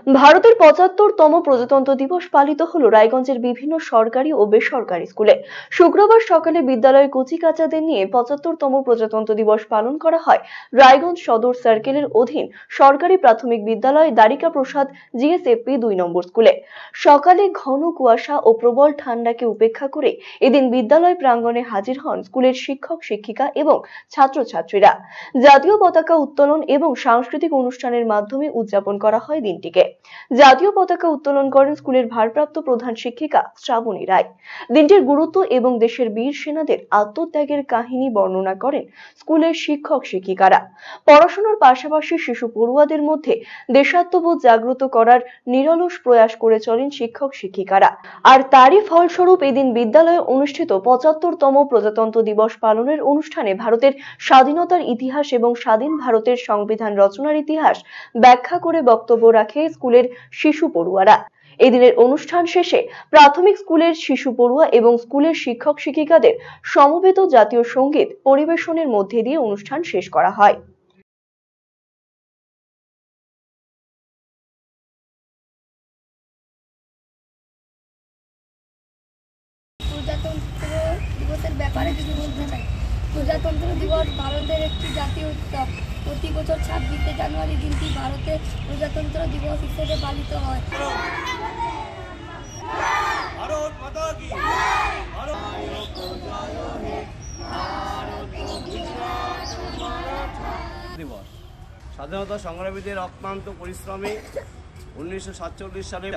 ভারতের ৭৫তম প্রজাতন্ত্র দিবস পালিত হলো রায়গঞ্জের বিভিন্ন সরকারি ও বেসরকারি স্কুলে। শুক্রবার সকালে বিদ্যালয়ের কচিকাঁচাদের নিয়ে ৭৫তম প্রজাতন্ত্র দিবস পালন করা হয় রায়গঞ্জ সদর সার্কেলের অধীন সরকারি প্রাথমিক বিদ্যালয় দ্বারিকা প্রসাদ জিএসএফপি ২ নম্বর স্কুলে। সকালে ঘন কুয়াশা ও প্রবল ঠান্ডাকে উপেক্ষা করে এদিন বিদ্যালয় প্রাঙ্গণে হাজির হন স্কুলের শিক্ষক শিক্ষিকা এবং ছাত্রছাত্রীরা। জাতীয় পতাকা উত্তোলন এবং সাংস্কৃতিক অনুষ্ঠানের মাধ্যমে উদযাপন করা হয় দিনটিকে। জাতীয় পতাকা উত্তোলন করেন স্কুলের ভারপ্রাপ্ত প্রধান শিক্ষিকা শ্রাবণী রায়। দিনটির গুরুত্ব এবং দেশের বীর সেনাদের আত্মত্যাগের কাহিনী বর্ণনা করেন স্কুলের শিক্ষক শিক্ষিকারা। পড়াশোনার পাশাপাশি শিশু পড়ুয়াদের মধ্যে দেশাত্মবোধ জাগ্রত করার নিরলস প্রয়াস করে চলেন শিক্ষক শিক্ষিকারা। আর তারই ফলস্বরূপ এদিন বিদ্যালয়ে অনুষ্ঠিত ৭৫তম প্রজাতন্ত্র দিবস পালনের অনুষ্ঠানে ভারতের স্বাধীনতার ইতিহাস এবং স্বাধীন ভারতের সংবিধান রচনার ইতিহাস ব্যাখ্যা করে বক্তব্য রাখে স্কুলের শিশু পড়ুয়ারা। এদিনের অনুষ্ঠান শেষে প্রাথমিক স্কুলের শিশু পড়ুয়া এবং স্কুলের শিক্ষক শিক্ষিকাদের সমবেত জাতীয় সঙ্গীত পরিবেশনের মধ্যে দিয়ে অনুষ্ঠান শেষ করা হয়। প্রজাতন্ত্র দিবসের ব্যাপারে যদি বলতে চাই, প্রজাতন্ত্র দিবস ভারতের একটি জাতীয় উৎসব। প্রতি বছর ২৬শে জানুয়ারি দিনটি ভারতের প্রজাতন্ত্র দিবস হিসেবে পালিত হয়। স্বাধীনতা সংগ্রামীদের অক্লান্ত পরিশ্রমে ১৯৪৭ সালে